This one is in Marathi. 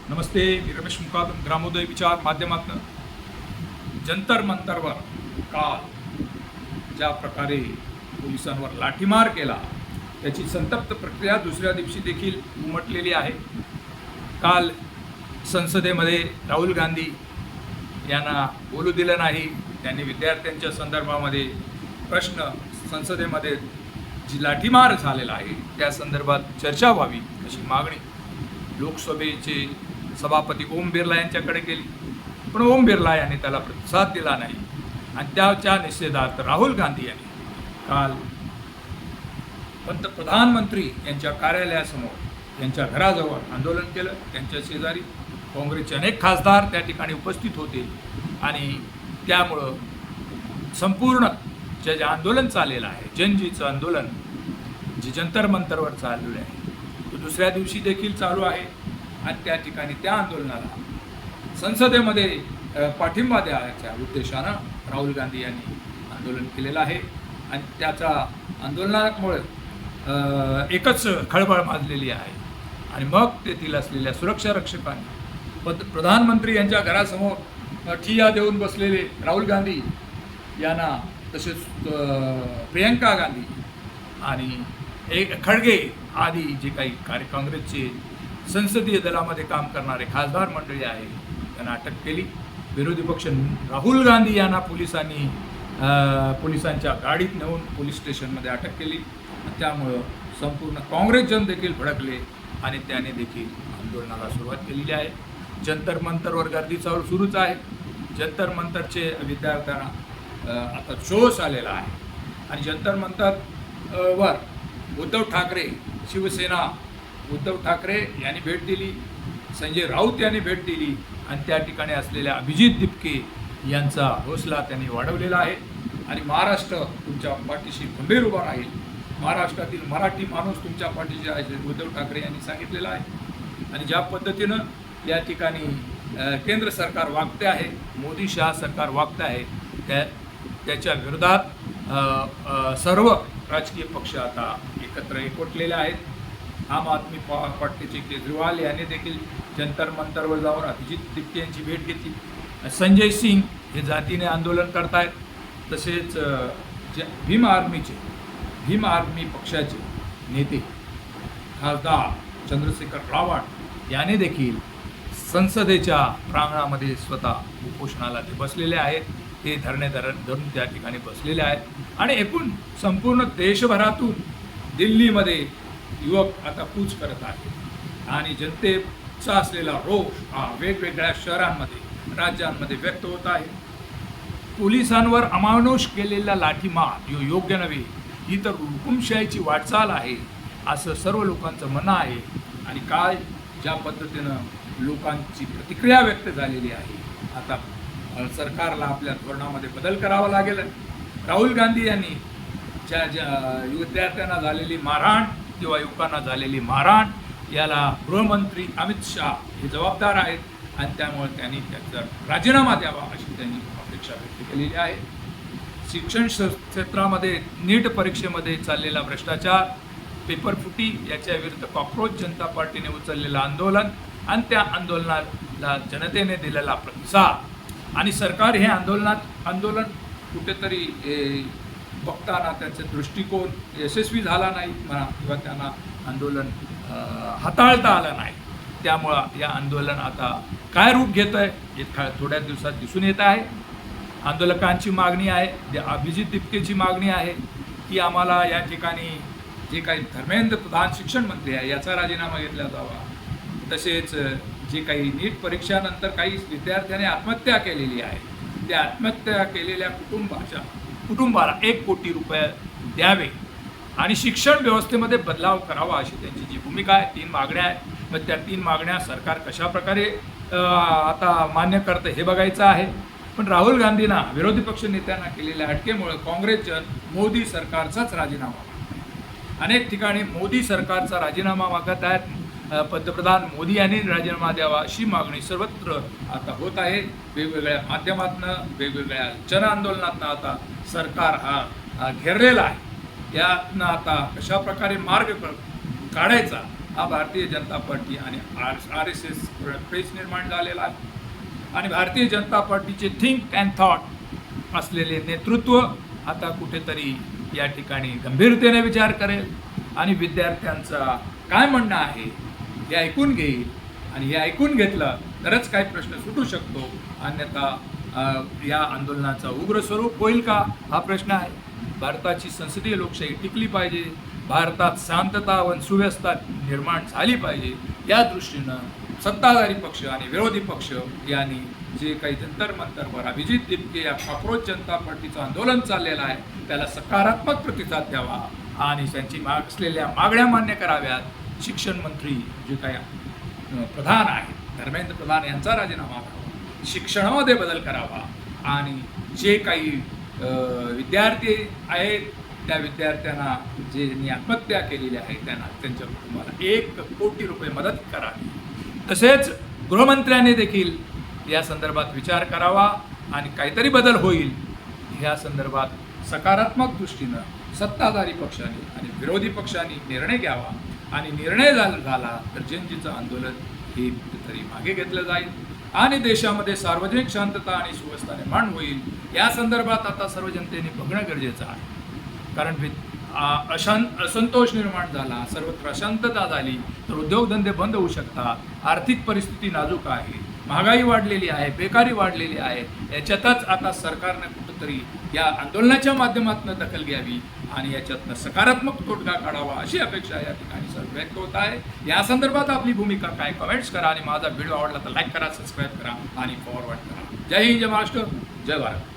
नमस्ते, मी रमेश मुकादम ग्रामोदय विचार माध्यमातून जंतर मंतरवर काल ज्या प्रकारे पोलिसांवर लाठीमार केला त्याची संतप्त प्रक्रिया दुसऱ्या दिवशी देखील उमटलेली आहे. काल संसदेमध्ये राहुल गांधी यांना बोलू दिलं नाही. त्यांनी विद्यार्थ्यांच्या संदर्भामध्ये प्रश्न संसदेमध्ये जी लाठीमार झालेला आहे त्या संदर्भात चर्चा व्हावी अशी मागणी लोकसभेचे सभापती ओम बिर्ला यांच्याकडे केली, पण ओम बिर्ला यांनी त्याला प्रतिसाद दिला नाही आणि त्याच्या निषेधार्थ राहुल गांधी यांनी काल प्रधानमंत्री यांच्या कार्यालयासमोर यांच्या घराजवळ आंदोलन केलं. त्यांच्या शेजारी काँग्रेसचे अनेक खासदार त्या ठिकाणी उपस्थित होते आणि त्यामुळं संपूर्ण जे आंदोलन चाललेलं आहे, जनजीचं आंदोलन जे जंतर मंतरवर चाललेलं आहे तो दुसऱ्या दिवशी देखील चालू आहे आणि त्या ठिकाणी त्या आंदोलनाला संसदेमध्ये पाठिंबा द्यायच्या उद्देशानं राहुल गांधी यांनी आंदोलन केलेलं आहे आणि त्याच्या आंदोलनामुळे एकच खळबळ माजलेली आहे. आणि मग तेथील असलेल्या सुरक्षा रक्षकांनी प्रधानमंत्री यांच्या घरासमोर ठिय्या देऊन बसलेले राहुल गांधी यांना, तसेच प्रियंका गांधी आणि खडगे आदी जे काही काँग्रेसचे संसदीय दलामध्ये काम करणारे खासदार मंडळी आहे त्यांना अटक केली. विरोधी पक्ष राहुल गांधी यांना पोलिसांच्या गाडीत नेऊन पोलीस स्टेशनमध्ये अटक केली. त्यामुळं संपूर्ण काँग्रेस जन देखील भडकले आणि त्याने देखील आंदोलनाला सुरुवात केलेली आहे. जंतर मंतरवर गर्दी सुरूच आहे. जंतर मंतरचे विद्यार्थ्यांना आता जोश आलेला आहे आणि जंतर मंतरवर उद्धव ठाकरे, शिवसेना उद्धव ठाकरे यांनी भेट दिली, संजय राऊत यांनी भेट दिली आणि त्या ठिकाणी असलेल्या अभिजित दिपके यांचा हौसला त्यांनी वाढवलेला आहे. आणि महाराष्ट्र तुमच्या पाठीशी खंबीर उभा राहील, महाराष्ट्रातील मराठी माणूस तुमच्या पाठीशी आहे उद्धव ठाकरे यांनी सांगितलेलं आहे. आणि ज्या पद्धतीनं या ठिकाणी केंद्र सरकार वागते आहे, मोदी शहा सरकार वागते आहे, त्याच्या विरोधात सर्व राजकीय पक्ष आता एकवटलेले आहेत. आम आदमी पार्टीचे केजरीवाल यांनी देखील जंतर मंतरवर जाऊन अभिजित दिपके यांची भेट घेतली. संजय सिंग हे जातीने आंदोलन करतायत. तसेच भीम आर्मी पक्षाचे नेते खासदार चंद्रशेखर रावळ याने देखील संसदेच्या प्रांगणामध्ये स्वतः उपोषणाला ते बसलेले आहेत. ते धरणे धरून त्या ठिकाणी बसलेले आहेत आणि एकूण संपूर्ण देशभरातून दिल्लीमध्ये युवक आता कूच करत आहेत आणि जनतेचा असलेला रोष हा वेगवेगळ्या शहरांमध्ये, राज्यांमध्ये व्यक्त होत आहे. पोलिसांवर अमानुष केलेला लाठीमार योग्य नव्हे, ही तर हुकुमशाहीची वाटचाल आहे असं सर्व लोकांचं म्हणणं आहे. आणि काय ज्या पद्धतीनं लोकांची प्रतिक्रिया व्यक्त झालेली आहे, आता सरकारला आपल्या धोरणामध्ये बदल करावा लागेल. राहुल गांधी यांनी ज्या विद्यार्थ्यांना झालेली मारहाण किंवा युवकांना झालेली मारहाण याला गृहमंत्री अमित शहा हे जबाबदार आहेत आणि त्यामुळे त्यांनी त्याचा राजीनामा द्यावा अशी त्यांनी अपेक्षा व्यक्त केलेली आहे. शिक्षण क्षेत्रामध्ये नीट परीक्षेमध्ये चाललेला भ्रष्टाचार, पेपरफुटी याच्या विरुद्ध कॉक्रोच जनता पार्टीने उचललेलं आंदोलन आणि त्या आंदोलनाला जनतेने दिलेला प्रतिसाद आणि सरकार हे आंदोलन कुठेतरी बघताना त्याचा दृष्टिकोन यशस्वी झाला नाही म्हणा किंवा त्यांना आंदोलन हाताळता आलं नाही. त्यामुळं या आंदोलन आता काय रूप घेतं आहे हे थोड्या दिवसात दिसून येत आहे. आंदोलकांची मागणी आहे, अभिजित दिपकेची मागणी आहे की आम्हाला या ठिकाणी जे काही धर्मेंद्र प्रधान शिक्षण मंत्री आहे याचा राजीनामा घेतला जावा. तसेच जे काही नीट परीक्षानंतर काही विद्यार्थ्यांनी आत्महत्या केलेली आहे त्या आत्महत्या केलेल्या कुटुंबाला 1 कोटी रुपये द्यावे आणि शिक्षण व्यवस्थेमध्ये बदलाव करावा अशी त्यांची जी भूमिका आहे. 3 मागण्या आहेत. मग त्या 3 मागण्या सरकार कशाप्रकारे आता मान्य करतं हे बघायचं आहे. पण राहुल गांधींना, विरोधी पक्ष नेत्यांना केलेल्या अटकेमुळे काँग्रेस मोदी सरकारचाच राजीनामा, अनेक ठिकाणी मोदी सरकारचा राजीनामा मागत आहेत. पंतप्रधान मोदी यांनी राजीनामा द्यावा अशी मागणी सर्वत्र आता होत आहे. वेगवेगळ्या माध्यमातून, वेगवेगळ्या जन आंदोलनातून आता सरकार हा घेरलेला आहे. यातनं आता कशा प्रकारे मार्ग काढायचा हा भारतीय जनता पार्टी आणि RSS प्रेस निर्माण झालेला आहे. आणि भारतीय जनता पार्टीचे थिंक अँड थॉट असलेले नेतृत्व आता कुठेतरी या ठिकाणी गंभीरतेने विचार करेल आणि विद्यार्थ्यांचा काय म्हणणं आहे हे ऐकून घेईल. आणि हे ऐकून घेतलं तरच काही प्रश्न सुटू शकतो, अन्यथा या आंदोलनाचा उग्र स्वरूप होईल का हा प्रश्न आहे. भारताची संसदीय लोकशाही टिकली पाहिजे, भारतात शांतता व सुव्यवस्था निर्माण झाली पाहिजे. या दृष्टीनं सत्ताधारी पक्ष आणि विरोधी पक्ष यांनी जे काही जंतर मंतरवर अभिजित तिपके या कॉक्रोच जनता पार्टीचं आंदोलन चाललेलं आहे त्याला सकारात्मक प्रतिसाद द्यावा आणि त्यांची असलेल्या मागण्या मान्य कराव्यात. शिक्षण मंत्री जे काही प्रधान आहेत धर्मेंद्र प्रधान यांचा राजीनामा घ्यावा, शिक्षणामध्ये बदल करावा आणि जे काही विद्यार्थी आहेत त्या विद्यार्थ्यांना ज्यांनी आत्महत्या केलेली आहे त्यांना त्यांच्या कुटुंबाला 1 कोटी रुपये मदत करावी. तसेच गृहमंत्र्यांनी देखील या संदर्भात विचार करावा आणि काहीतरी बदल होईल ह्या संदर्भात सकारात्मक दृष्टीनं सत्ताधारी पक्षाने आणि विरोधी पक्षांनी निर्णय घ्यावा. आणि निर्णय झाला तर जनजीचं आंदोलन हे कुठेतरी मागे घेतलं जाईल आणि देशामध्ये सार्वजनिक शांतता आणि सुव्यवस्था निर्माण होईल. या संदर्भात आता सर्व जनतेने बघणं गरजेचं आहे. कारण असंतोष निर्माण झाला, सर्वत्र अशांतता झाली तर उद्योगधंदे बंद होऊ शकतात. आर्थिक परिस्थिती नाजूक आहे, महागाई वाढलेली आहे, बेकारी वाढलेली आहे. याच्यातच आता सरकारनं कुठंतरी या आंदोलनाच्या माध्यमातून दखल घ्यावी आणि याच्यातनं सकारात्मक तोडगा काढावा अशी अपेक्षा या ठिकाणी सर्व व्यक्त होत आहे. या संदर्भात आपली भूमिका काय कमेंट्स करा आणि माझा व्हिडिओ आवडला तर लाईक करा, सबस्क्राईब करा आणि फॉरवर्ड करा. जय हिंद, जय महाराष्ट्र, जय भारत.